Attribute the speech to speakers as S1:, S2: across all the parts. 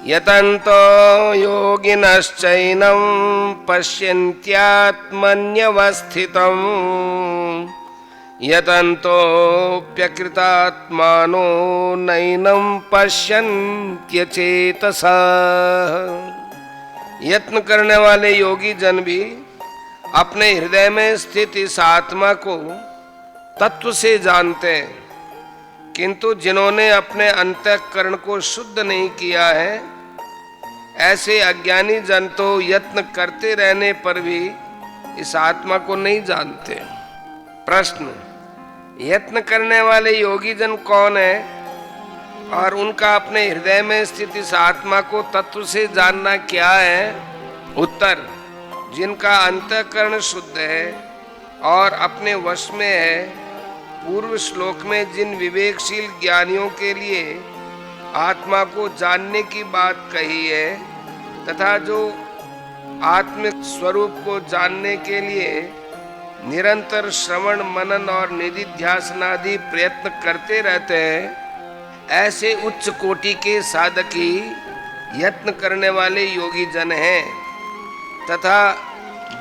S1: यतन्तो योगिनश्चैनं पश्यन्त्यात्मन्यवस्थितं यतन्तोऽप्यकृतात्मानो नैनं पश्यन्त्यचेतसा। यत्न करने वाले योगी जन भी अपने हृदय में स्थित इस आत्मा को तत्व से जानते हैं, किंतु जिन्होंने अपने अंतःकरण को शुद्ध नहीं किया है, ऐसे अज्ञानी जन तो यत्न करते रहने पर भी इस आत्मा को नहीं जानते। प्रश्न, यत्न करने वाले योगी जन कौन है और उनका अपने हृदय में स्थित इस आत्मा को तत्व से जानना क्या है? उत्तर, जिनका अंतःकरण शुद्ध है और अपने वश में है। पूर्व श्लोक में जिन विवेकशील ज्ञानियों के लिए आत्मा को जानने की बात कही है तथा जो आत्मिक स्वरूप को जानने के लिए निरंतर श्रवण मनन और निधिध्यासन आदि प्रयत्न करते रहते हैं, ऐसे उच्च कोटि के साधक ही यत्न करने वाले योगी जन हैं। तथा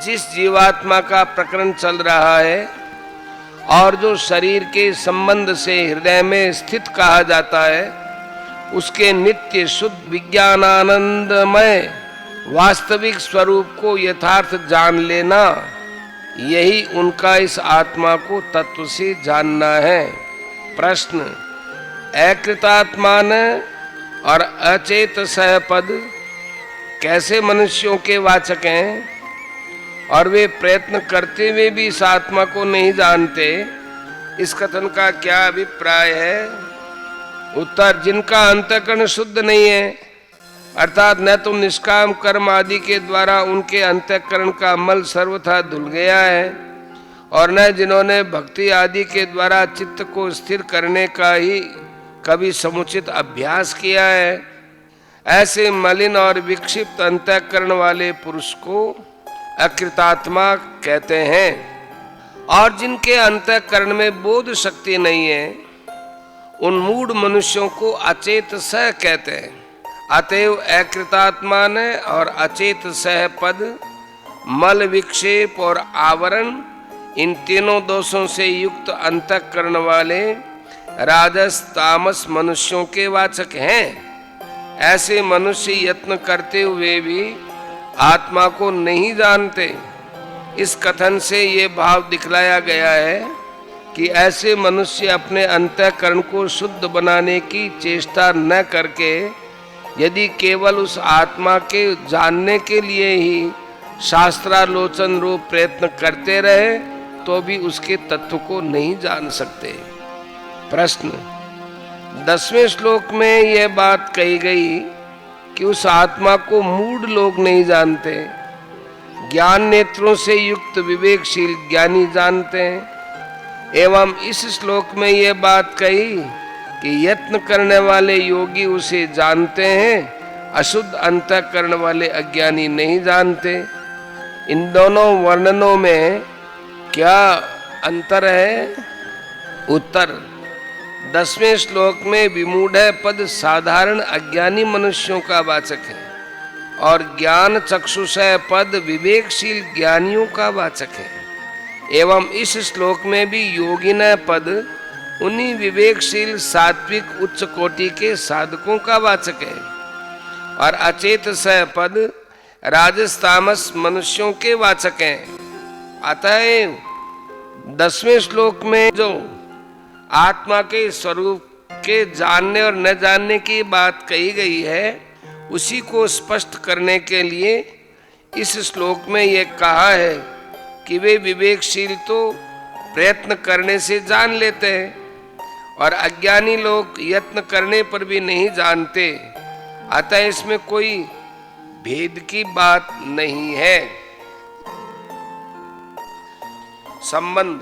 S1: जिस जीवात्मा का प्रकरण चल रहा है और जो शरीर के संबंध से हृदय में स्थित कहा जाता है, उसके नित्य शुद्ध विज्ञानानंदमय वास्तविक स्वरूप को यथार्थ जान लेना, यही उनका इस आत्मा को तत्व से जानना है। प्रश्न, अकृतात्मान और अचेतसः पद कैसे मनुष्यों के वाचक हैं और वे प्रयत्न करते हुए भी इस आत्मा को नहीं जानते? इस कथन का क्या अभिप्राय है? उत्तर, जिनका अंतःकरण शुद्ध नहीं है, अर्थात न तो निष्काम कर्म आदि के द्वारा उनके अंतःकरण का मल सर्वथा धुल गया है और न जिन्होंने भक्ति आदि के द्वारा चित्त को स्थिर करने का ही कभी समुचित अभ्यास किया है, ऐसे मलिन और विक्षिप्त अंतःकरण वाले पुरुष को अकृतात्मा कहते हैं। और जिनके अंतःकरण में बोध शक्ति नहीं है, उन मूढ़ मनुष्यों को अचेतसः कहते हैं। अतएव अकृतात्मान और अचेतसः पद मल विक्षेप और आवरण, इन तीनों दोषों से युक्त अंतःकरण वाले राजस तामस मनुष्यों के वाचक हैं। ऐसे मनुष्य यत्न करते हुए भी आत्मा को नहीं जानते। इस कथन से ये भाव दिखलाया गया है कि ऐसे मनुष्य अपने अंतःकरण को शुद्ध बनाने की चेष्टा न करके यदि केवल उस आत्मा के जानने के लिए ही शास्त्रालोचन रूप प्रयत्न करते रहे तो भी उसके तत्व को नहीं जान सकते। प्रश्न, 10वें श्लोक में यह बात कही गई कि उस आत्मा को मूढ़ लोग नहीं जानते, ज्ञान नेत्रों से युक्त विवेकशील ज्ञानी जानते हैं। एवं इस श्लोक में यह बात कही कि यत्न करने वाले योगी उसे जानते हैं, अशुद्ध अंतःकरण वाले अज्ञानी नहीं जानते। इन दोनों वर्णनों में क्या अंतर है? उत्तर, 10वें श्लोक में विमूढ़ पद साधारण अज्ञानी मनुष्यों का वाचक है और ज्ञान चक्षुषय पद विवेकशील ज्ञानियों का वाचक है। एवं इस श्लोक में भी योगिनः पद उन्हीं विवेकशील सात्विक उच्च कोटि के साधकों का वाचक है और अचेतसः पद राजस तामस मनुष्यों के वाचक हैं। अतः 10वें श्लोक में जो आत्मा के स्वरूप के जानने और न जानने की बात कही गई है, उसी को स्पष्ट करने के लिए इस श्लोक में यह कहा है कि वे विवेकशील तो प्रयत्न करने से जान लेते हैं और अज्ञानी लोग यत्न करने पर भी नहीं जानते। अतः इसमें कोई भेद की बात नहीं है। संबंध,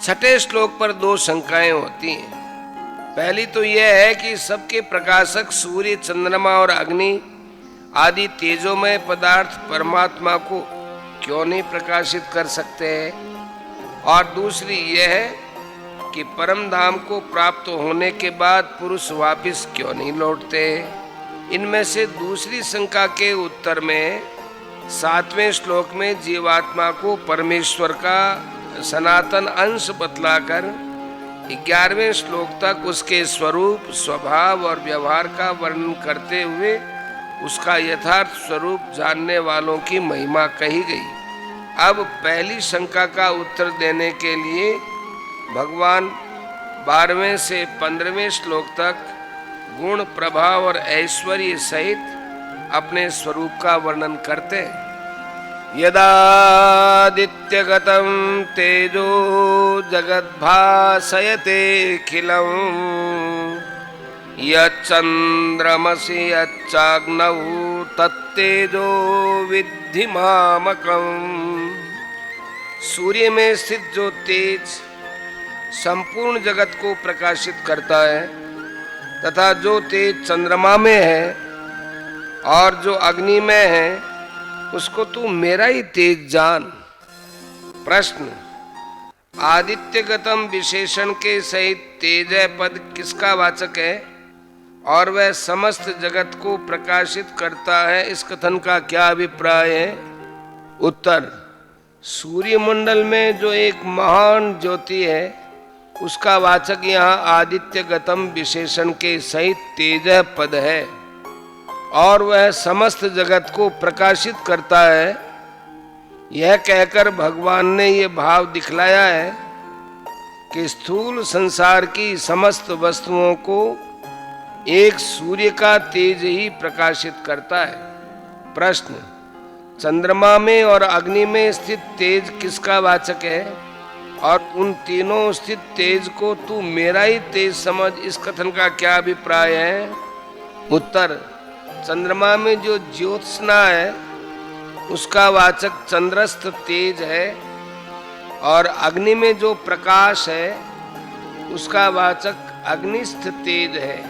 S1: 6ठे श्लोक पर 2 शंकाएं होती हैं। पहली तो यह है कि सबके प्रकाशक सूर्य, चंद्रमा और अग्नि आदि तेजोमय पदार्थ परमात्मा को क्यों नहीं प्रकाशित कर सकते हैं, और दूसरी यह है कि परम धाम को प्राप्त होने के बाद पुरुष वापस क्यों नहीं लौटते। इनमें से दूसरी शंका के उत्तर में 7वें श्लोक में जीवात्मा को परमेश्वर का सनातन अंश बतलाकर 11वें श्लोक तक उसके स्वरूप, स्वभाव और व्यवहार का वर्णन करते हुए उसका यथार्थ स्वरूप जानने वालों की महिमा कही गई। अब पहली शंका का उत्तर देने के लिए भगवान 12वें से 15वें श्लोक तक गुण, प्रभाव और ऐश्वर्य सहित अपने स्वरूप का वर्णन करते हैं। यदादित्यगतं तेजो जगद्भासयते खिलं यच्चन्द्रमसि यच्चाग्नौ तत्तेजो विद्धि मामकम्। सूर्य में स्थित जो तेज संपूर्ण जगत को प्रकाशित करता है तथा जो तेज चंद्रमा में है और जो अग्नि में है उसको तू मेरा ही तेज जान। प्रश्न, आदित्यगतम विशेषण के सहित तेजः पद किसका वाचक है और वह समस्त जगत को प्रकाशित करता है, इस कथन का क्या अभिप्राय है? उत्तर, सूर्यमंडल में जो एक महान ज्योति है उसका वाचक यहाँ आदित्यगतम विशेषण के सहित तेजः पद है और वह समस्त जगत को प्रकाशित करता है। यह कहकर भगवान ने ये भाव दिखलाया है कि स्थूल संसार की समस्त वस्तुओं को एक सूर्य का तेज ही प्रकाशित करता है। प्रश्न, चंद्रमा में और अग्नि में स्थित तेज किसका वाचक है और उन तीनों स्थित तेज को तू मेरा ही तेज समझ, इस कथन का क्या अभिप्राय है? उत्तर, चंद्रमा में जो ज्योत्सना है उसका वाचक चंद्रस्थ तेज है और अग्नि में जो प्रकाश है उसका वाचक अग्निस्थ तेज है।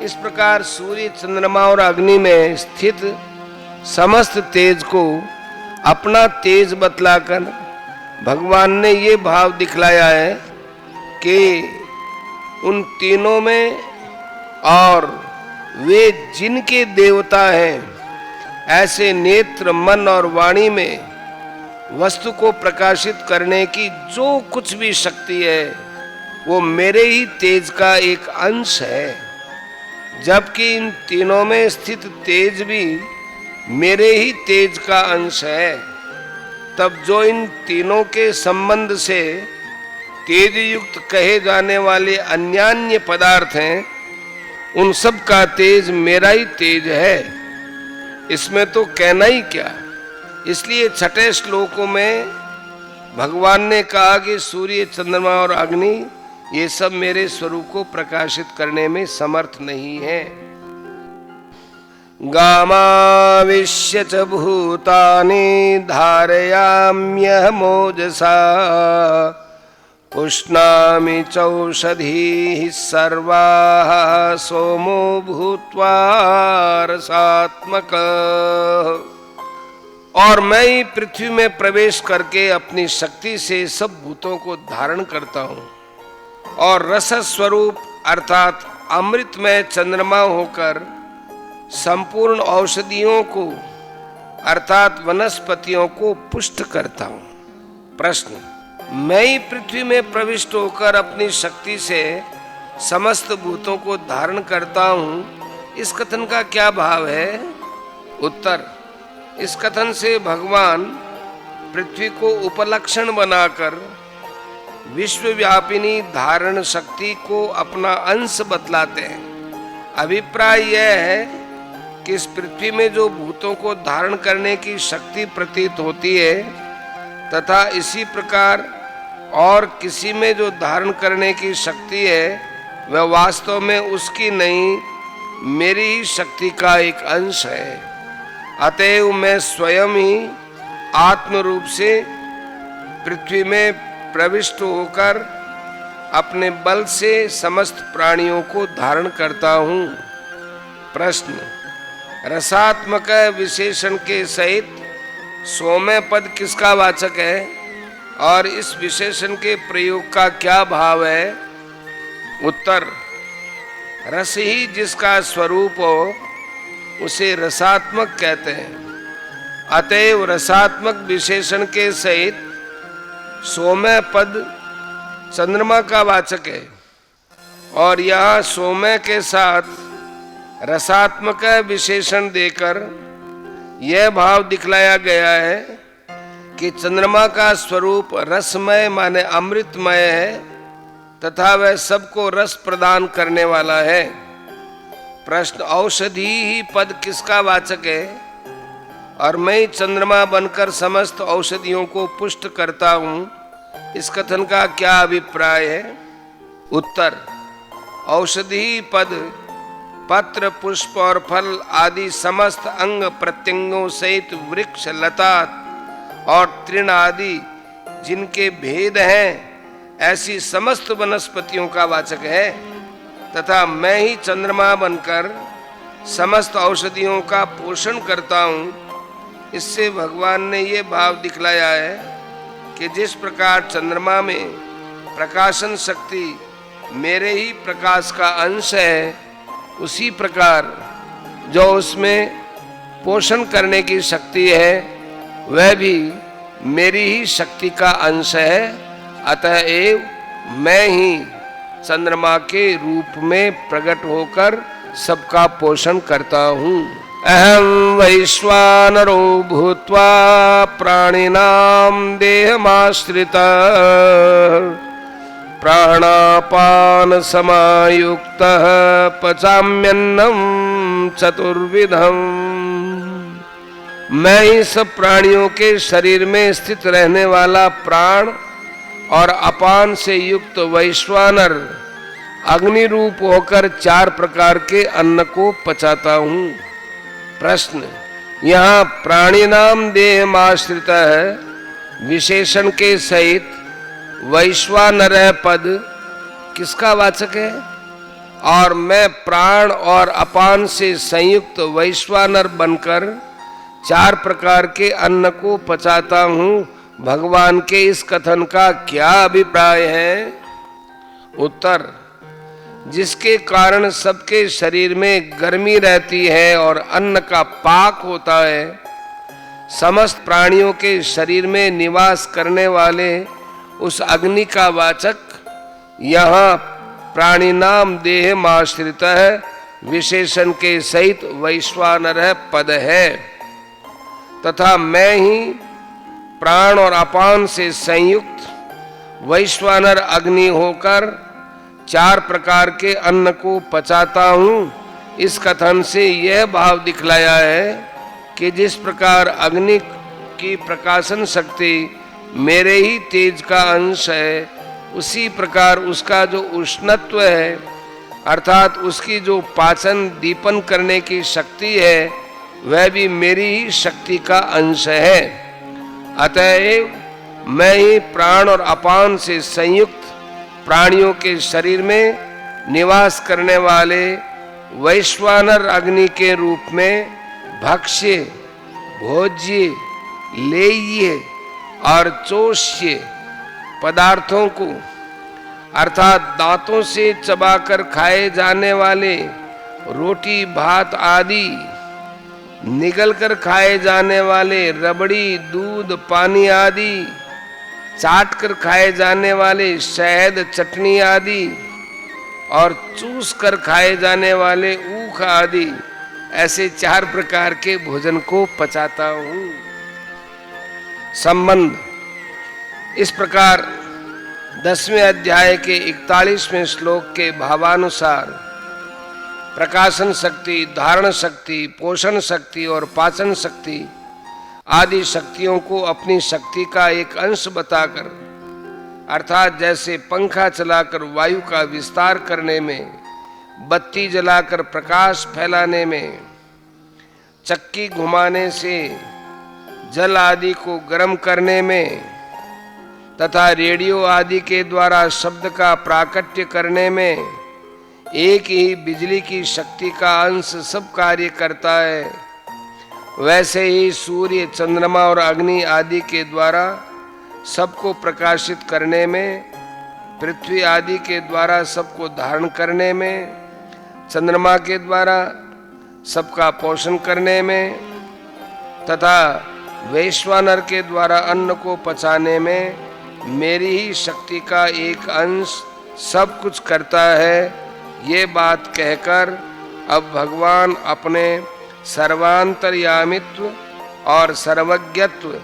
S1: इस प्रकार सूर्य, चंद्रमा और अग्नि में स्थित समस्त तेज को अपना तेज बतलाकर भगवान ने ये भाव दिखलाया है कि उन तीनों में और वे जिनके देवता हैं ऐसे नेत्र, मन और वाणी में वस्तु को प्रकाशित करने की जो कुछ भी शक्ति है वो मेरे ही तेज का एक अंश है। जबकि इन तीनों में स्थित तेज भी मेरे ही तेज का अंश है, तब जो इन तीनों के संबंध से तेज युक्त कहे जाने वाले अन्यान्य पदार्थ हैं उन सब का तेज मेरा ही तेज है, इसमें तो कहना ही क्या। इसलिए 6ठे श्लोकों में भगवान ने कहा कि सूर्य, चंद्रमा और अग्नि ये सब मेरे स्वरूप को प्रकाशित करने में समर्थ नहीं है। गामाविश्य च भूतानि धारयाम्यहमोजसा पुष्णामि चौषधीः सर्वाः सोमो भूत्वा रसात्मकः। और मैं ही पृथ्वी में प्रवेश करके अपनी शक्ति से सब भूतों को धारण करता हूँ और रस स्वरूप अर्थात अमृतमय चंद्रमा होकर संपूर्ण औषधियों को अर्थात वनस्पतियों को पुष्ट करता हूँ। प्रश्न, मैं ही पृथ्वी में प्रविष्ट होकर अपनी शक्ति से समस्त भूतों को धारण करता हूँ, इस कथन का क्या भाव है? उत्तर, इस कथन से भगवान पृथ्वी को उपलक्षण बनाकर विश्वव्यापिनी धारण शक्ति को अपना अंश बतलाते हैं। अभिप्राय यह है कि इस पृथ्वी में जो भूतों को धारण करने की शक्ति प्रतीत होती है तथा इसी प्रकार और किसी में जो धारण करने की शक्ति है वह वास्तव में उसकी नहीं, मेरी ही शक्ति का एक अंश है। अतएव मैं स्वयं ही आत्म रूप से पृथ्वी में प्रविष्ट होकर अपने बल से समस्त प्राणियों को धारण करता हूँ। प्रश्न, रसात्मक विशेषण के सहित सोमय पद किसका वाचक है और इस विशेषण के प्रयोग का क्या भाव है? उत्तर, रस ही जिसका स्वरूप हो उसे रसात्मक कहते हैं। अतएव रसात्मक विशेषण के सहित सौम्य पद चंद्रमा का वाचक है, और यहाँ सौम्य के साथ रसात्मक विशेषण देकर यह भाव दिखलाया गया है कि चंद्रमा का स्वरूप रसमय माने अमृतमय है तथा वह सबको रस प्रदान करने वाला है। प्रश्न, औषधि ही पद किसका वाचक है और मैं ही चंद्रमा बनकर समस्त औषधियों को पुष्ट करता हूं, इस कथन का क्या अभिप्राय है? उत्तर, औषधि पद पत्र, पुष्प और फल आदि समस्त अंग प्रत्यंगों सहित वृक्ष, लता और तृण आदि जिनके भेद हैं, ऐसी समस्त वनस्पतियों का वाचक है तथा मैं ही चंद्रमा बनकर समस्त औषधियों का पोषण करता हूँ। इससे भगवान ने ये भाव दिखलाया है कि जिस प्रकार चंद्रमा में प्रकाशन शक्ति मेरे ही प्रकाश का अंश है, उसी प्रकार जो उसमें पोषण करने की शक्ति है वह भी मेरी ही शक्ति का अंश है। अतएव मैं ही चंद्रमा के रूप में प्रकट होकर सबका पोषण करता हूँ। अहं वैश्वानरो भूत्वा प्राणिनां देहमाश्रितः प्राणापान समायुक्तः पचाम्यन्नं चतुर्विधम्। मैं ही सब प्राणियों के शरीर में स्थित रहने वाला प्राण और अपान से युक्त वैश्वानर अग्नि रूप होकर 4 प्रकार के अन्न को पचाता हूँ। प्रश्न, यहाँ प्राणिनाम देहमाश्रित है विशेषण के सहित वैश्वानर पद किसका वाचक है? और मैं प्राण और अपान से संयुक्त वैश्वानर बनकर 4 प्रकार के अन्न को पचाता हूँ, भगवान के इस कथन का क्या अभिप्राय है? उत्तर, जिसके कारण सबके शरीर में गर्मी रहती है और अन्न का पाक होता है, समस्त प्राणियों के शरीर में निवास करने वाले उस अग्नि का वाचक यहाँ प्राणिनाम देहमाश्रित है विशेषण के सहित वैश्वानर पद है तथा मैं ही प्राण और अपान से संयुक्त वैश्वानर अग्नि होकर 4 प्रकार के अन्न को पचाता हूँ। इस कथन से यह भाव दिखलाया है कि जिस प्रकार अग्नि की प्रकाशन शक्ति मेरे ही तेज का अंश है, उसी प्रकार उसका जो उष्णत्व है अर्थात उसकी जो पाचन दीपन करने की शक्ति है वह भी मेरी ही शक्ति का अंश है। अतएव मैं ही प्राण और अपान से संयुक्त प्राणियों के शरीर में निवास करने वाले वैश्वानर अग्नि के रूप में भक्ष्य, भोज्य, लेह्य और चोष्य पदार्थों को अर्थात दांतों से चबाकर खाए जाने वाले रोटी, भात आदि, निगलकर खाए जाने वाले रबड़ी, दूध, पानी आदि, चाट कर खाए जाने वाले शहद, चटनी आदि और चूस कर खाए जाने वाले ऊख आदि, ऐसे 4 प्रकार के भोजन को पचाता हूँ। संबंध इस प्रकार 10वें अध्याय के 41वें श्लोक के भावानुसार प्रकाशन शक्ति, धारण शक्ति, पोषण शक्ति और पाचन शक्ति आदि शक्तियों को अपनी शक्ति का एक अंश बताकर अर्थात जैसे पंखा चलाकर वायु का विस्तार करने में, बत्ती जलाकर प्रकाश फैलाने में, चक्की घुमाने से जल आदि को गर्म करने में तथा रेडियो आदि के द्वारा शब्द का प्राकट्य करने में एक ही बिजली की शक्ति का अंश सब कार्य करता है, वैसे ही सूर्य, चंद्रमा और अग्नि आदि के द्वारा सबको प्रकाशित करने में, पृथ्वी आदि के द्वारा सबको धारण करने में, चंद्रमा के द्वारा सबका पोषण करने में तथा वैश्वानर के द्वारा अन्न को पचाने में मेरी ही शक्ति का एक अंश सब कुछ करता है, ये बात कहकर अब भगवान अपने सर्वांतर्यामित्व और सर्वज्ञत्व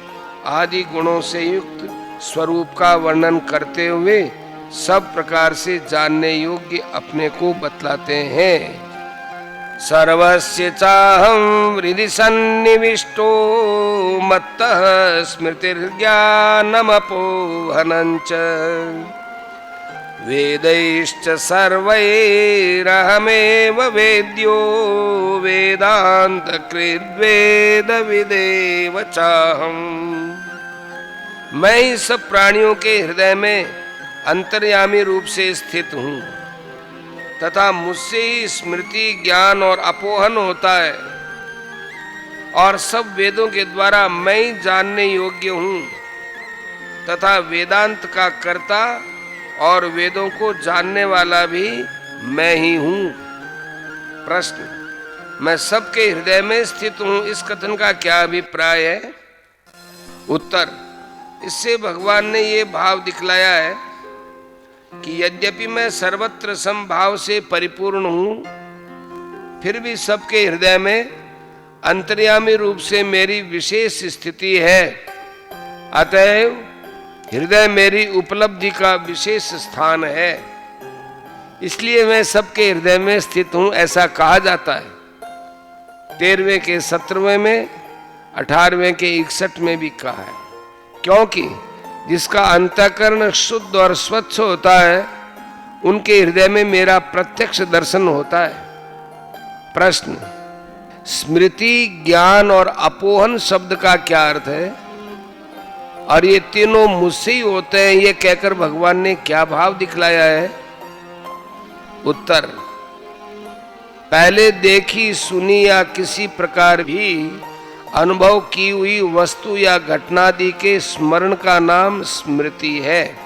S1: आदि गुणों से युक्त स्वरूप का वर्णन करते हुए सब प्रकार से जानने योग्य अपने को बतलाते हैं। सर्वस्य चाहं हृदि सन्निविष्टो मत्तः स्मृतिर्ज्ञानमपोहनञ्च वेदैश्च सर्वैरहमेव वेद्यो वेदान्तकृद्वेदविदेव चाहम्। मैं ही सब प्राणियों के हृदय में अंतर्यामी रूप से स्थित हूँ तथा मुझसे ही स्मृति, ज्ञान और अपोहन होता है और सब वेदों के द्वारा मैं ही जानने योग्य हूँ तथा वेदांत का कर्ता और वेदों को जानने वाला भी मैं ही हूँ। प्रश्न, मैं सबके हृदय में स्थित हूँ, इस कथन का क्या अभिप्राय है? उत्तर, इससे भगवान ने ये भाव दिखलाया है कि यद्यपि मैं सर्वत्र समभाव से परिपूर्ण हूं, फिर भी सबके हृदय में अंतर्यामी रूप से मेरी विशेष स्थिति है। अतएव हृदय मेरी उपलब्धि का विशेष स्थान है, इसलिए मैं सबके हृदय में स्थित हूं, ऐसा कहा जाता है। 13वें के 17वें में, 18वें के 61 में भी कहा है, क्योंकि जिसका अंतःकरण शुद्ध और स्वच्छ होता है उनके हृदय में मेरा प्रत्यक्ष दर्शन होता है। प्रश्न, स्मृति, ज्ञान और अपोहन शब्द का क्या अर्थ है और ये तीनों मुझसे ही होते हैं, ये कहकर भगवान ने क्या भाव दिखलाया है? उत्तर, पहले देखी सुनी या किसी प्रकार भी अनुभव की हुई वस्तु या घटनादि के स्मरण का नाम स्मृति है।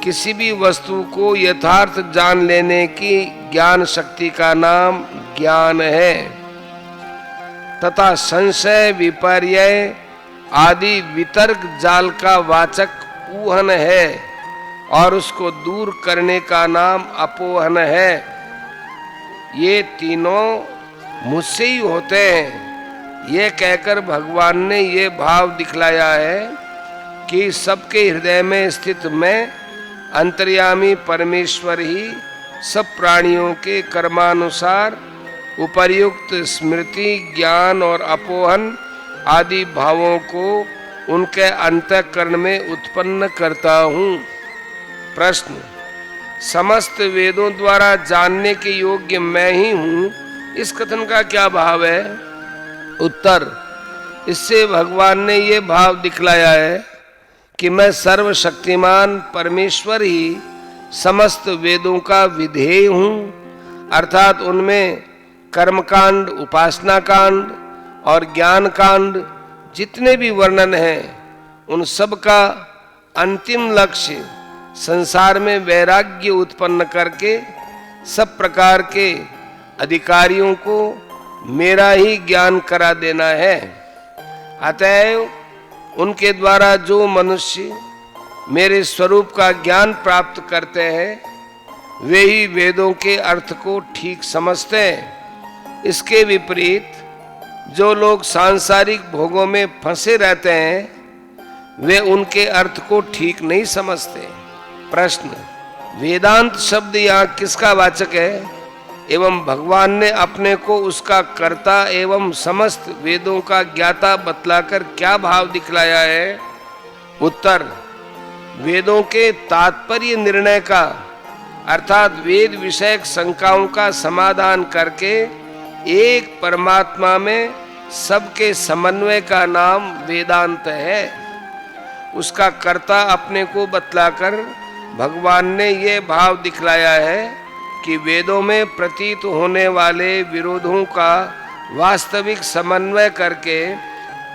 S1: किसी भी वस्तु को यथार्थ जान लेने की ज्ञान शक्ति का नाम ज्ञान है तथा संशय, विपर्य आदि वितर्क जाल का वाचक ऊहन है और उसको दूर करने का नाम अपोहन है। ये तीनों मुझसे ही होते हैं, ये कहकर भगवान ने ये भाव दिखलाया है कि सबके हृदय में स्थित मैं अंतर्यामी परमेश्वर ही सब प्राणियों के कर्मानुसार उपर्युक्त स्मृति, ज्ञान और अपोहन आदि भावों को उनके अंतःकरण में उत्पन्न करता हूँ। प्रश्न, समस्त वेदों द्वारा जानने के योग्य मैं ही हूँ, इस कथन का क्या भाव है? उत्तर, इससे भगवान ने ये भाव दिखलाया है कि मैं सर्वशक्तिमान परमेश्वर ही समस्त वेदों का विधेय हूँ, अर्थात उनमें कर्मकांड, उपासना कांड और ज्ञान कांड जितने भी वर्णन हैं, उन सब का अंतिम लक्ष्य संसार में वैराग्य उत्पन्न करके सब प्रकार के अधिकारियों को मेरा ही ज्ञान करा देना है। अतएव उनके द्वारा जो मनुष्य मेरे स्वरूप का ज्ञान प्राप्त करते हैं, वे ही वेदों के अर्थ को ठीक समझते हैं। इसके विपरीत जो लोग सांसारिक भोगों में फंसे रहते हैं, वे उनके अर्थ को ठीक नहीं समझते। प्रश्न, वेदांत शब्द यहाँ किसका वाचक है एवं भगवान ने अपने को उसका कर्ता एवं समस्त वेदों का ज्ञाता बतलाकर क्या भाव दिखलाया है? उत्तर, वेदों के तात्पर्य निर्णय का अर्थात वेद विषयक शंकाओं का समाधान करके एक परमात्मा में सबके समन्वय का नाम वेदांत है। उसका कर्ता अपने को बतलाकर भगवान ने ये भाव दिखलाया है कि वेदों में प्रतीत होने वाले विरोधों का वास्तविक समन्वय करके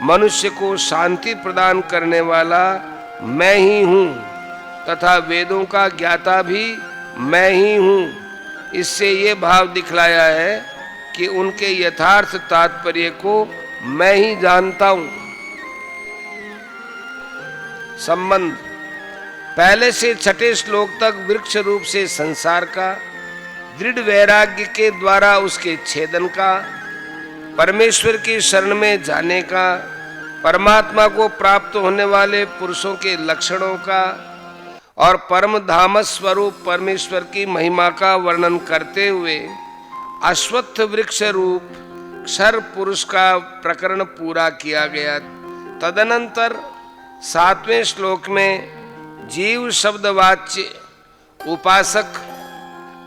S1: मनुष्य को शांति प्रदान करने वाला मैं ही हूँ तथा वेदों का ज्ञाता भी मैं ही हूँ। इससे ये भाव दिखलाया है कि उनके यथार्थ तात्पर्य को मैं ही जानता हूं। संबंध पहले से छठे श्लोक तक वृक्ष रूप से संसार का, दृढ़ वैराग्य के द्वारा उसके छेदन का, परमेश्वर की शरण में जाने का, परमात्मा को प्राप्त होने वाले पुरुषों के लक्षणों का और परम धाम स्वरूप परमेश्वर की महिमा का वर्णन करते हुए अश्वत्थ वृक्ष रूप क्षर पुरुष का प्रकरण पूरा किया गया। तदनंतर 7वें श्लोक में जीव शब्दवाच्य उपासक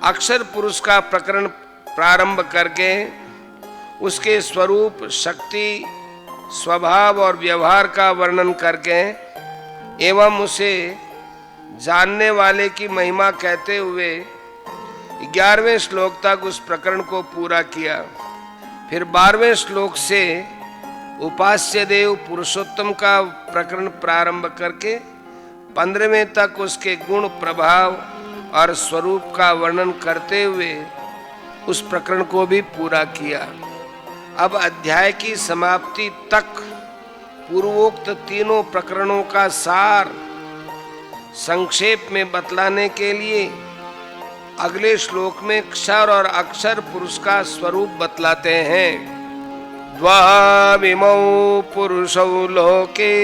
S1: अक्षर पुरुष का प्रकरण प्रारंभ करके उसके स्वरूप, शक्ति, स्वभाव और व्यवहार का वर्णन करके एवं उसे जानने वाले की महिमा कहते हुए 11वें श्लोक तक उस प्रकरण को पूरा किया। फिर 12वें श्लोक से उपास्य देव पुरुषोत्तम का प्रकरण प्रारंभ करके 15वें तक उसके गुण, प्रभाव और स्वरूप का वर्णन करते हुए उस प्रकरण को भी पूरा किया। अब अध्याय की समाप्ति तक पूर्वोक्त तीनों प्रकरणों का सार संक्षेप में बतलाने के लिए अगले श्लोक में क्षर और अक्षर पुरुष का स्वरूप बतलाते हैं। द्वाविमौ पुरुषौ लोके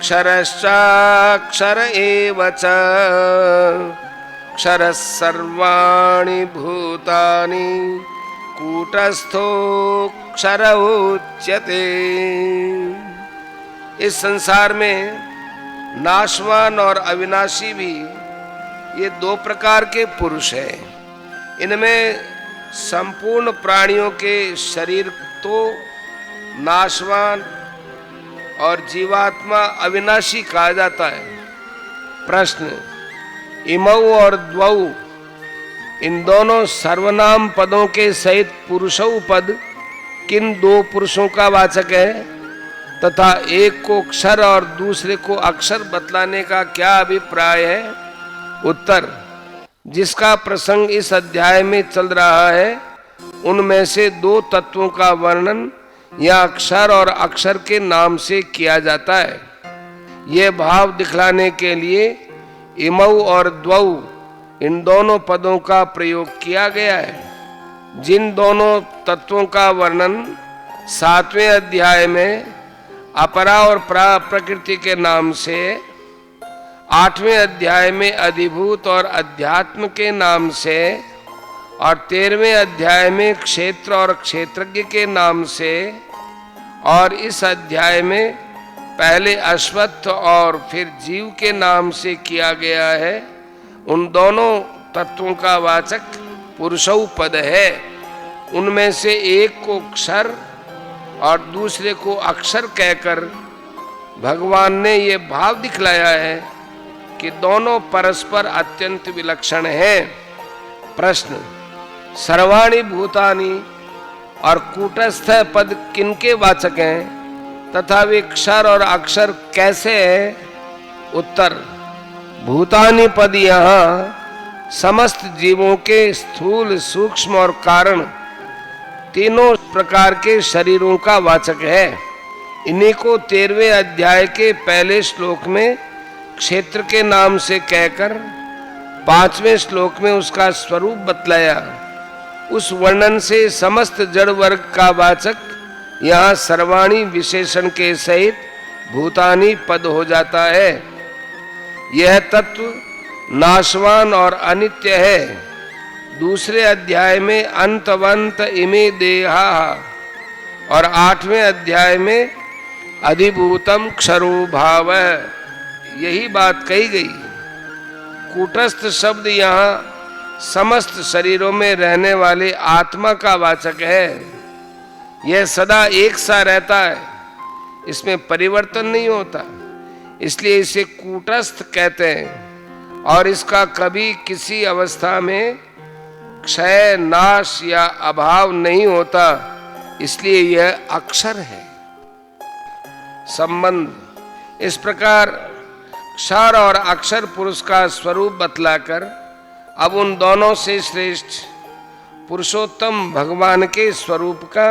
S1: क्षरश्चाक्षर एव च क्षरः सर्वाणि भूतानि कूटस्थोऽक्षर उच्यते। इस संसार में नाशवान और अविनाशी भी ये दो प्रकार के पुरुष हैं। इनमें संपूर्ण प्राणियों के शरीर तो नाशवान और जीवात्मा अविनाशी कहा जाता है। प्रश्न, इमौ और द्वौ इन दोनों सर्वनाम पदों के सहित पुरुषौ पद किन दो पुरुषों का वाचक है तथा एक को क्षर और दूसरे को अक्षर बतलाने का क्या अभिप्राय है? उत्तर, जिसका प्रसंग इस अध्याय में चल रहा है उनमें से दो तत्वों का वर्णन या अक्षर और अक्षर के नाम से किया जाता है। यह भाव दिखलाने के लिए इमौ और द्वौ इन दोनों पदों का प्रयोग किया गया है। जिन दोनों तत्वों का वर्णन 7वें अध्याय में अपरा और प्रकृति के नाम से, 8वें अध्याय में अधिभूत और अध्यात्म के नाम से और 13वें अध्याय में क्षेत्र और क्षेत्रज्ञ के नाम से और इस अध्याय में पहले अश्वत्थ और फिर जीव के नाम से किया गया है, उन दोनों तत्वों का वाचक पुरुषौ पद है। उनमें से एक को क्षर और दूसरे को अक्षर कहकर भगवान ने ये भाव दिखलाया है कि दोनों परस्पर अत्यंत विलक्षण हैं। प्रश्न, सर्वाणि भूतानि और कूटस्थ पद किनके वाचक हैं तथा वे क्षर और अक्षर कैसे हैं? उत्तर, भूतानि पद यहाँ समस्त जीवों के स्थूल, सूक्ष्म और कारण तीनों प्रकार के शरीरों का वाचक है। इन्हीं को 13वें अध्याय के पहले श्लोक में क्षेत्र के नाम से कहकर 5वें श्लोक में उसका स्वरूप बतलाया। उस वर्णन से समस्त जड़ वर्ग का वाचक यहाँ सर्वाणी विशेषण के सहित भूतानि पद हो जाता है। यह तत्व नाशवान और अनित्य है। दूसरे अध्याय में अंतवंत इमे देहा और 8वें अध्याय में अधिभूतम क्षरो भाव, यही बात कही गई। कूटस्थ शब्द यहाँ समस्त शरीरों में रहने वाले आत्मा का वाचक है। यह सदा एक सा रहता है, इसमें परिवर्तन नहीं होता, इसलिए इसे कूटस्थ कहते हैं और इसका कभी किसी अवस्था में क्षय, नाश या अभाव नहीं होता, इसलिए यह अक्षर है। संबंध, इस प्रकार क्षर और अक्षर पुरुष का स्वरूप बतलाकर अब उन दोनों से श्रेष्ठ पुरुषोत्तम भगवान के स्वरूप का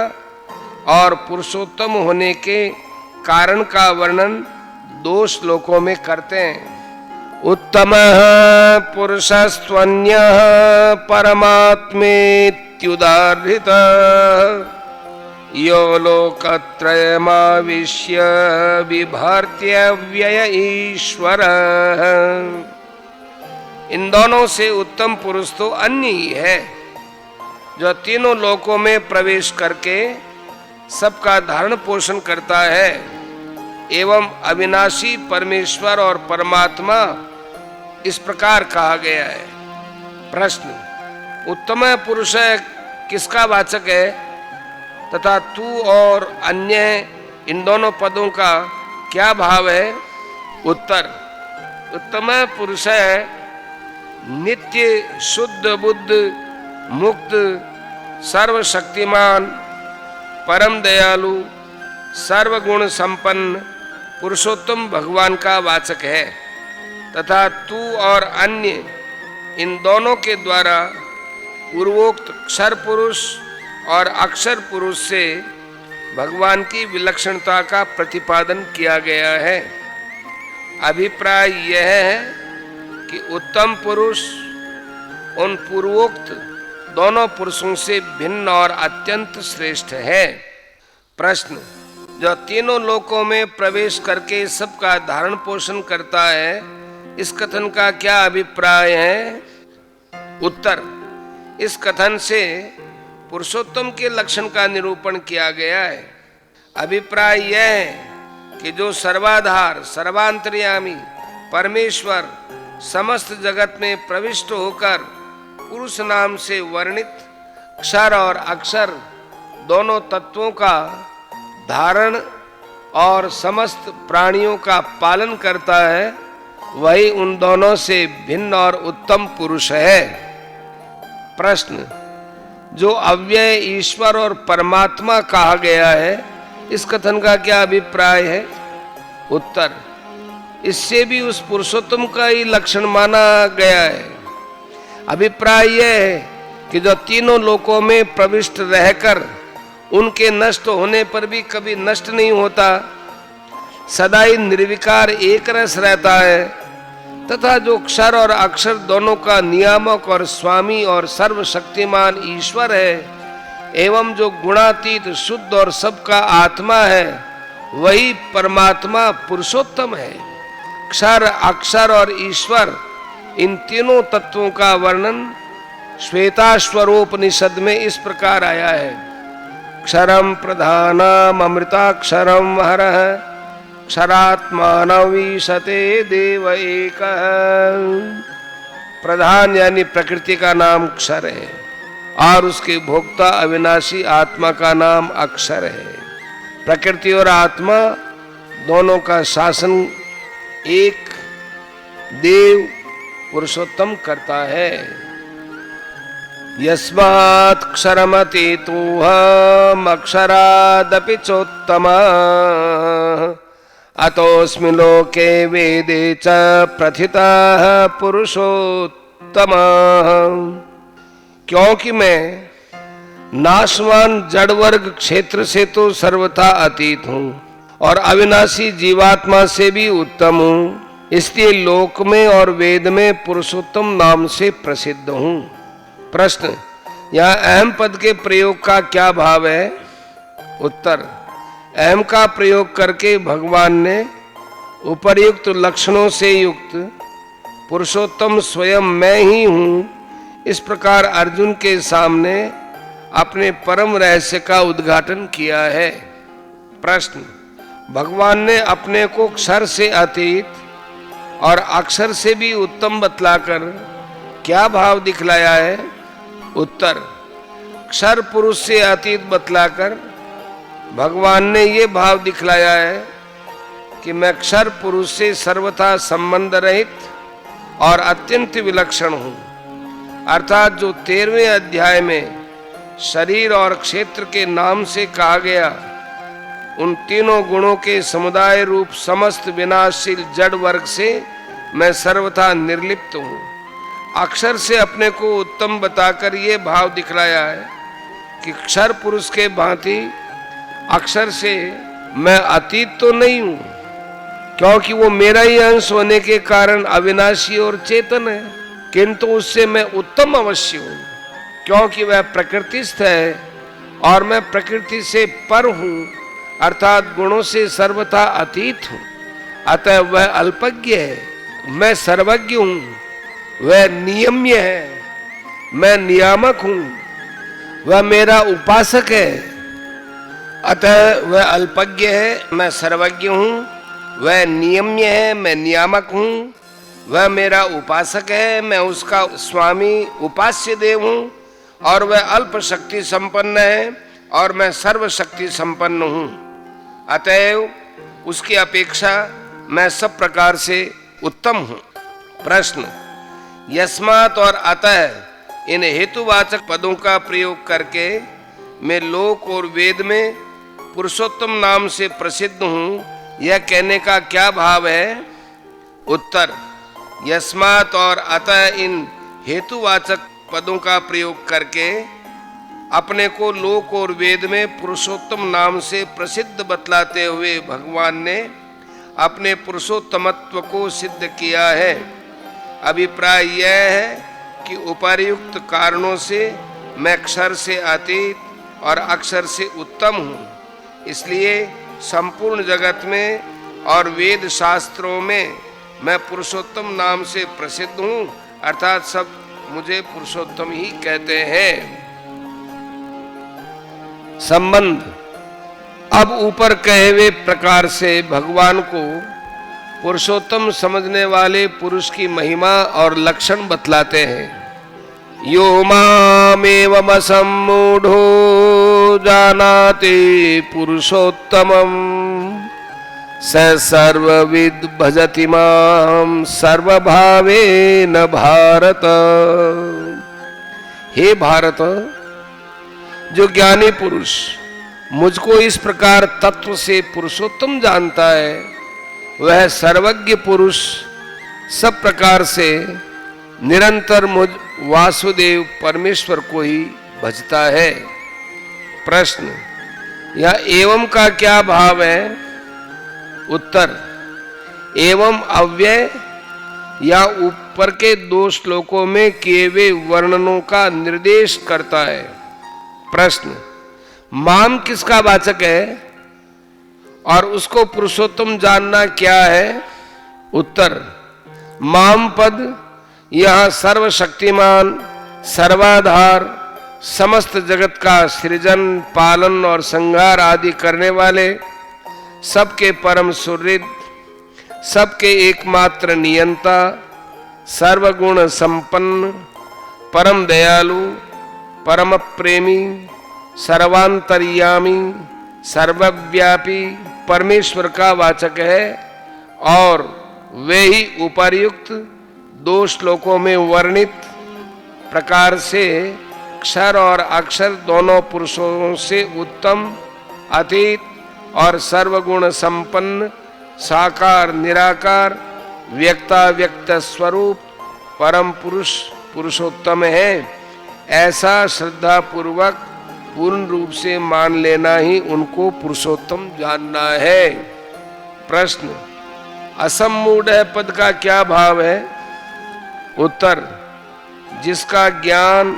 S1: और पुरुषोत्तम होने के कारण का वर्णन 2 श्लोकों में करते हैं। उत्तमः पुरुषस्त्वन्यः परमात्मेत्युदाहृतः यो लोकत्रयमाविश्य बिभर्त्यव्यय ईश्वरः। इन दोनों से उत्तम पुरुष तो अन्य ही है, जो तीनों लोकों में प्रवेश करके सबका धारण पोषण करता है एवं अविनाशी परमेश्वर और परमात्मा इस प्रकार कहा गया है। प्रश्न, उत्तम पुरुष किसका वाचक है तथा तू और अन्य इन दोनों पदों का क्या भाव है? उत्तर, उत्तम पुरुष नित्य शुद्ध बुद्ध मुक्त सर्वशक्तिमान परम दयालु सर्वगुण संपन्न पुरुषोत्तम भगवान का वाचक है तथा तू और अन्य इन दोनों के द्वारा पूर्वोक्त क्षर पुरुष और अक्षर पुरुष से भगवान की विलक्षणता का प्रतिपादन किया गया है। अभिप्राय यह है कि उत्तम पुरुष उन पूर्वोक्त दोनों पुरुषों से भिन्न और अत्यंत श्रेष्ठ है। प्रश्न, जो तीनों लोकों में प्रवेश करके सबका धारण पोषण करता है, इस कथन का क्या अभिप्राय है? उत्तर, इस कथन से पुरुषोत्तम के लक्षण का निरूपण किया गया है। अभिप्राय यह है कि जो सर्वाधार सर्वांतर्यामी परमेश्वर समस्त जगत में प्रविष्ट होकर पुरुष नाम से वर्णित क्षर और अक्षर दोनों तत्वों का धारण और समस्त प्राणियों का पालन करता है, वही उन दोनों से भिन्न और उत्तम पुरुष है। प्रश्न, जो अव्यय ईश्वर और परमात्मा कहा गया है, इस कथन का क्या अभिप्राय है? उत्तर, इससे भी उस पुरुषोत्तम का ही लक्षण माना गया है। अभिप्राय यह है कि जो तीनों लोकों में प्रविष्ट रहकर उनके नष्ट होने पर भी कभी नष्ट नहीं होता, सदा ही निर्विकार एक रस रहता है तथा जो क्षर और अक्षर दोनों का नियामक और स्वामी और सर्वशक्तिमान ईश्वर है एवं जो गुणातीत शुद्ध और सबका आत्मा है, वही परमात्मा पुरुषोत्तम है। क्षर अक्षर और ईश्वर इन तीनों तत्वों का वर्णन श्वेताश्वरोपनिषद में इस प्रकार आया है। क्षरम प्रधानम अमृताक्षरम हरः क्षरात्मानवीशते देव एकः। प्रधान यानी प्रकृति का नाम क्षर है और उसके भोक्ता अविनाशी आत्मा का नाम अक्षर है। प्रकृति और आत्मा दोनों का शासन एक देव पुरुषोत्तम करता है। यस्मात् क्षरमतीतोऽहम् अक्षरादपि चोत्तमः अतोऽस्मि लोके वेदे च प्रथितः पुरुषोत्तमः। क्योंकि मैं नाशवान जड़ वर्ग क्षेत्र से तो सर्वथा अतीत हूँ और अविनाशी जीवात्मा से भी उत्तम हूँ, इसलिए लोक में और वेद में पुरुषोत्तम नाम से प्रसिद्ध हूँ। प्रश्न, यहाँ अहम पद के प्रयोग का क्या भाव है? उत्तर, अहम का प्रयोग करके भगवान ने उपर्युक्त लक्षणों से युक्त पुरुषोत्तम स्वयं मैं ही हूँ, इस प्रकार अर्जुन के सामने अपने परम रहस्य का उद्घाटन किया है। प्रश्न, भगवान ने अपने को क्षर से अतीत और अक्षर से भी उत्तम बतलाकर क्या भाव दिखलाया है? उत्तर, क्षर पुरुष से अतीत बतलाकर भगवान ने ये भाव दिखलाया है कि मैं क्षर पुरुष से सर्वथा संबंध रहित और अत्यंत विलक्षण हूँ। अर्थात जो 13वें अध्याय में शरीर और क्षेत्र के नाम से कहा गया, उन तीनों गुणों के समुदाय रूप समस्त विनाशशील जड़ वर्ग से मैं सर्वथा निर्लिप्त हूँ। अक्षर से अपने को उत्तम बताकर ये भाव दिखलाया है कि क्षर पुरुष के भांति अक्षर से मैं अतीत तो नहीं हूं, क्योंकि वो मेरा ही अंश होने के कारण अविनाशी और चेतन है, किंतु उससे मैं उत्तम अवश्य हूं, क्योंकि वह प्रकृतिस्थ है और मैं प्रकृति से पर हूं, अर्थात गुणों से सर्वथा अतीत हूं। अतः वह अल्पज्ञ है, मैं सर्वज्ञ हूं। वह नियम्य है, मैं नियामक हूं। वह मेरा उपासक है, अतः वह अल्पज्ञ है, मैं सर्वज्ञ हूं। वह नियम्य है, मैं नियामक हूं। वह मेरा उपासक है, मैं उसका स्वामी उपास्य देव हूं। और वह अल्प शक्ति संपन्न है और मैं सर्व शक्ति संपन्न हूं। अतएव उसकी अपेक्षा मैं सब प्रकार से उत्तम हूं। प्रश्न, यस्मात् और अतः इन हेतुवाचक पदों का प्रयोग करके मैं लोक और वेद में पुरुषोत्तम नाम से प्रसिद्ध हूं, यह कहने का क्या भाव है? उत्तर, यस्मात् और अतः इन हेतुवाचक पदों का प्रयोग करके अपने को लोक और वेद में पुरुषोत्तम नाम से प्रसिद्ध बतलाते हुए भगवान ने अपने पुरुषोत्तमत्व को सिद्ध किया है। अभिप्राय यह है कि उपर्युक्त कारणों से मैं अक्षर से अतीत और अक्षर से उत्तम हूँ। इसलिए संपूर्ण जगत में और वेद शास्त्रों में मैं पुरुषोत्तम नाम से प्रसिद्ध हूँ, अर्थात सब मुझे पुरुषोत्तम ही कहते हैं। संबंध, अब ऊपर कहे हुए प्रकार से भगवान को पुरुषोत्तम समझने वाले पुरुष की महिमा और लक्षण बतलाते हैं। यो मामेवम सम्मूढ़ो जानाति पुरुषोत्तमं स सर्वविद भजति मां सर्वभावेन भारत। हे भारत, जो ज्ञानी पुरुष मुझको इस प्रकार तत्व से पुरुषोत्तम जानता है, वह सर्वज्ञ पुरुष सब प्रकार से निरंतर मुझ वासुदेव परमेश्वर को ही भजता है। प्रश्न, यह एवं का क्या भाव है? उत्तर, एवं अव्यय या ऊपर के 2 श्लोकों में किए हुए वर्णनों का निर्देश करता है। प्रश्न, माम किसका वाचक है और उसको पुरुषोत्तम जानना क्या है? उत्तर, माम पद यह सर्वशक्तिमान, सर्वाधार, समस्त जगत का सृजन, पालन और संहार आदि करने वाले, सबके परम सुहृद, सबके एकमात्र नियंता, सर्वगुण संपन्न, परम दयालु, परम प्रेमी, सर्वांतर्यामी, सर्वव्यापी परमेश्वर का वाचक है और वे ही उपर्युक्त 2 श्लोकों में वर्णित प्रकार से क्षर और अक्षर दोनों पुरुषों से उत्तम, अतीत और सर्वगुण संपन्न, साकार निराकार, व्यक्ताव्यक्त स्वरूप परम पुरुष पुरुषोत्तम है। ऐसा श्रद्धा पूर्वक पूर्ण रूप से मान लेना ही उनको पुरुषोत्तम जानना है। प्रश्न, असम्मूढ़ पद का क्या भाव है? उत्तर, जिसका ज्ञान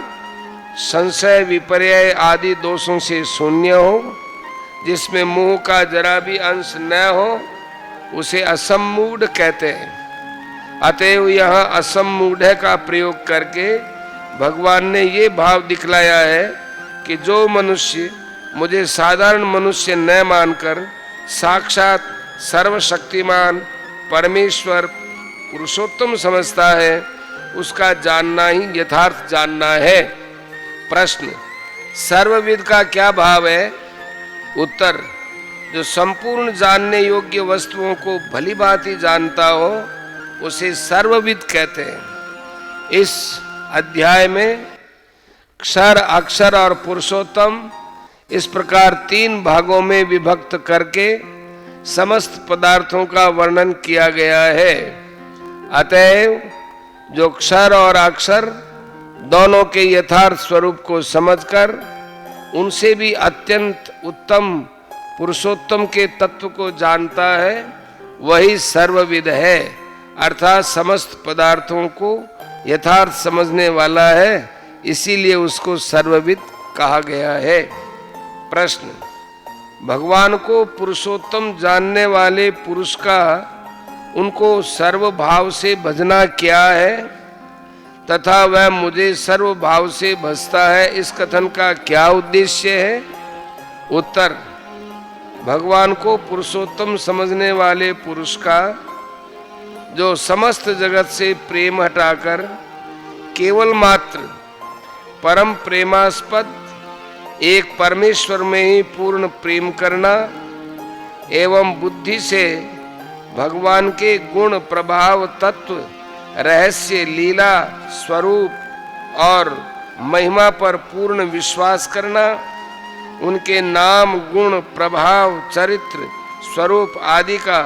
S1: संशय विपर्यय आदि दोषों से शून्य हो, जिसमें मोह का जरा भी अंश न हो, उसे असम्मूढ़ कहते हैं। अतएव यहाँ असम्मूढ़ का प्रयोग करके भगवान ने ये भाव दिखलाया है कि जो मनुष्य मुझे साधारण मनुष्य न मानकर साक्षात सर्वशक्तिमान परमेश्वर पुरुषोत्तम समझता है, उसका जानना ही यथार्थ जानना है। प्रश्न, सर्वविद का क्या भाव है? उत्तर, जो संपूर्ण जानने योग्य वस्तुओं को भली भांति जानता हो, उसे सर्वविद कहते हैं। इस अध्याय में क्षर, अक्षर और पुरुषोत्तम इस प्रकार 3 भागों में विभक्त करके समस्त पदार्थों का वर्णन किया गया है। अतएव जो क्षर और अक्षर दोनों के यथार्थ स्वरूप को समझकर उनसे भी अत्यंत उत्तम पुरुषोत्तम के तत्व को जानता है, वही सर्वविद है, अर्थात समस्त पदार्थों को यथार्थ समझने वाला है। इसीलिए उसको सर्वविद कहा गया है। प्रश्न, भगवान को पुरुषोत्तम जानने वाले पुरुष का उनको सर्वभाव से भजना क्या है तथा वह मुझे सर्वभाव से भजता है, इस कथन का क्या उद्देश्य है? उत्तर, भगवान को पुरुषोत्तम समझने वाले पुरुष का जो समस्त जगत से प्रेम हटाकर केवल मात्र परम प्रेमास्पद एक परमेश्वर में ही पूर्ण प्रेम करना एवं बुद्धि से भगवान के गुण प्रभाव तत्व रहस्य लीला स्वरूप और महिमा पर पूर्ण विश्वास करना, उनके नाम गुण प्रभाव चरित्र स्वरूप आदि का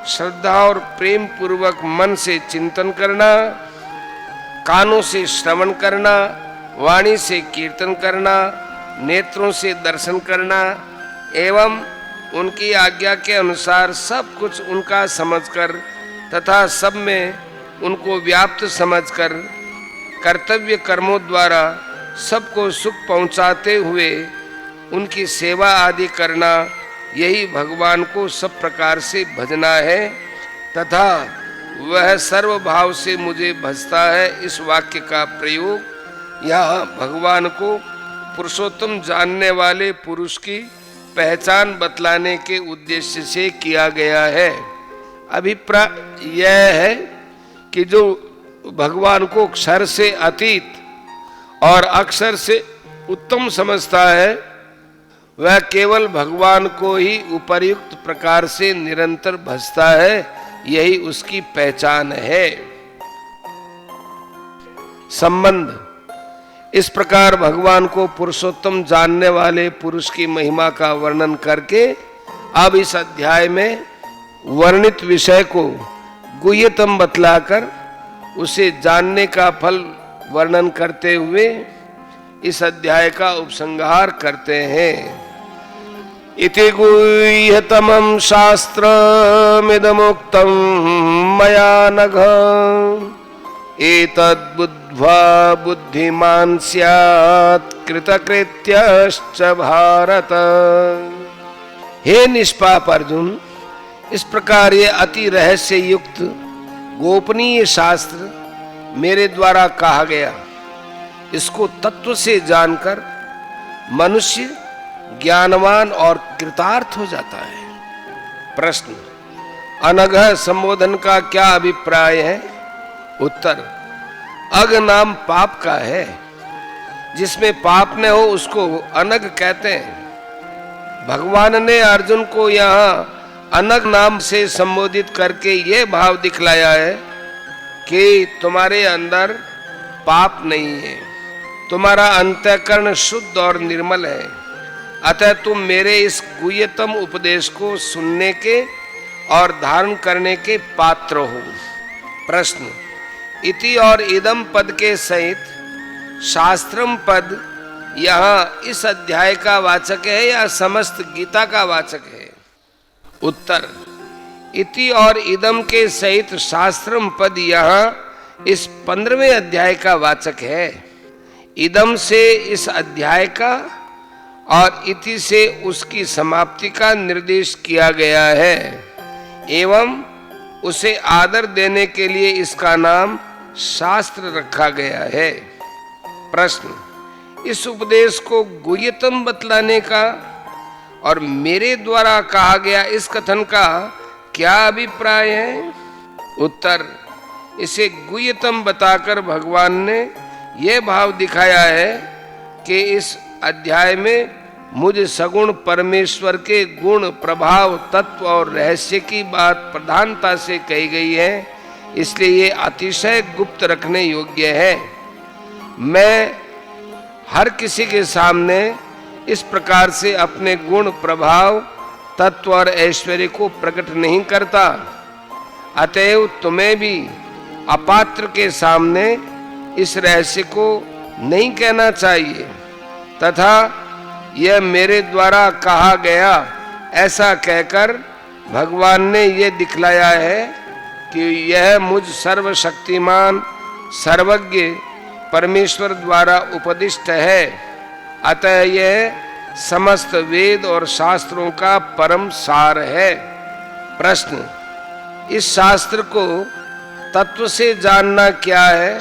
S1: श्रद्धा और प्रेम पूर्वक मन से चिंतन करना, कानों से श्रवण करना, वाणी से कीर्तन करना, नेत्रों से दर्शन करना एवं उनकी आज्ञा के अनुसार सब कुछ उनका समझकर तथा सब में उनको व्याप्त समझकर कर्तव्य कर्मों द्वारा सबको सुख पहुंचाते हुए उनकी सेवा आदि करना, यही भगवान को सब प्रकार से भजना है तथा वह सर्वभाव से मुझे भजता है। इस वाक्य का प्रयोग यहाँ भगवान को पुरुषोत्तम जानने वाले पुरुष की पहचान बतलाने के उद्देश्य से किया गया है। अभिप्राय यह है कि जो भगवान को क्षर से अतीत और अक्षर से उत्तम समझता है, वह केवल भगवान को ही उपर्युक्त प्रकार से निरंतर भजता है, यही उसकी पहचान है। संबंध, इस प्रकार भगवान को पुरुषोत्तम जानने वाले पुरुष की महिमा का वर्णन करके अब इस अध्याय में वर्णित विषय को गुह्यतम बतलाकर उसे जानने का फल वर्णन करते हुए इस अध्याय का उपसंहार करते हैं। इति गुह्यतमं शास्त्रमिदमुक्तं मया नघ एतद्बुद्ध्वा बुद्धिमान् स्यात् कृतकृत्यश्च भारत। हे निष्पाप अर्जुन, इस प्रकार ये अति रहस्य युक्त गोपनीय शास्त्र मेरे द्वारा कहा गया, इसको तत्व से जानकर मनुष्य ज्ञानवान और कृतार्थ हो जाता है। प्रश्न, अनघ संबोधन का क्या अभिप्राय है? उत्तर, अग नाम पाप का है, जिसमें पाप न हो उसको अनग कहते हैं। भगवान ने अर्जुन को यहाँ अनग नाम से संबोधित करके ये भाव दिखलाया है कि तुम्हारे अंदर पाप नहीं है, तुम्हारा अंतःकरण शुद्ध और निर्मल है, अतः तुम मेरे इस गुह्यतम उपदेश को सुनने के और धारण करने के पात्र हो। प्रश्न, इति और इदम पद के सहित शास्त्रम पद यहाँ इस अध्याय का वाचक है या समस्त गीता का वाचक है? उत्तर, इति और इदम के सहित शास्त्रम पद यहाँ इस 15वें अध्याय का वाचक है। इदम से इस अध्याय का और इति से उसकी समाप्ति का निर्देश किया गया है एवं उसे आदर देने के लिए इसका नाम शास्त्र रखा गया है। प्रश्न, इस उपदेश को गुह्यतम बतलाने का और मेरे द्वारा कहा गया इस कथन का क्या अभिप्राय है? उत्तर, इसे गुह्यतम बताकर भगवान ने यह भाव दिखाया है कि इस अध्याय में मुझ सगुण परमेश्वर के गुण प्रभाव तत्व और रहस्य की बात प्रधानता से कही गई है, इसलिए ये अतिशय गुप्त रखने योग्य है। मैं हर किसी के सामने इस प्रकार से अपने गुण प्रभाव तत्व और ऐश्वर्य को प्रकट नहीं करता, अतएव तुम्हें भी अपात्र के सामने इस रहस्य को नहीं कहना चाहिए, तथा यह मेरे द्वारा कहा गया ऐसा कहकर भगवान ने यह दिखलाया है कि यह मुझ सर्वशक्तिमान सर्वज्ञ परमेश्वर द्वारा उपदिष्ट है। अतः यह समस्त वेद और शास्त्रों का परम सार है। प्रश्न: इस शास्त्र को तत्व से जानना क्या है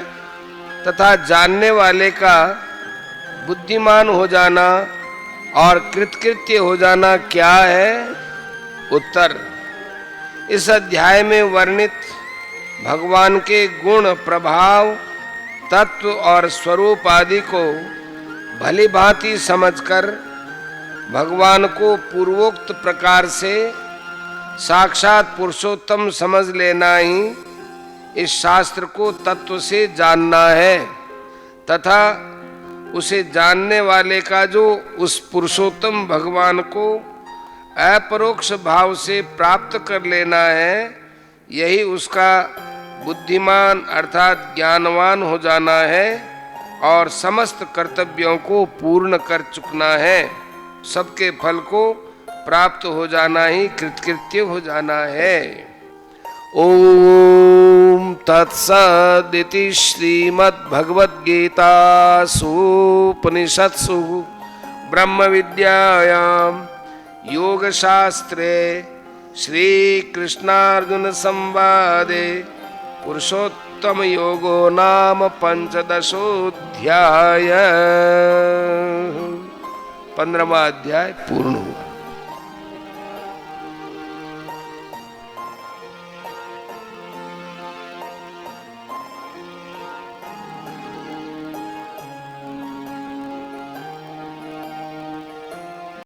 S1: तथा जानने वाले का बुद्धिमान हो जाना और कृतकृत्य हो जाना क्या है? उत्तर: इस अध्याय में वर्णित भगवान के गुण, प्रभाव, तत्व और स्वरूप आदि को भली भांति समझकर भगवान को पूर्वोक्त प्रकार से साक्षात पुरुषोत्तम समझ लेना ही इस शास्त्र को तत्व से जानना है, तथा उसे जानने वाले का जो उस पुरुषोत्तम भगवान को अपरोक्ष भाव से प्राप्त कर लेना है, यही उसका बुद्धिमान अर्थात ज्ञानवान हो जाना है और समस्त कर्तव्यों को पूर्ण कर चुकना है। सबके फल को प्राप्त हो जाना ही कृतकृत्य हो जाना है। ओम तत्सदिति श्रीमद्भगवद्गीतासु उपनिषत्सु ब्रह्म विद्यायां योगशास्त्रे श्री कृष्णार्जुन संवादे पुरुषोत्तम योगो नाम पंचदशोऽध्याय। 15वां अध्याय पूर्ण हुआ।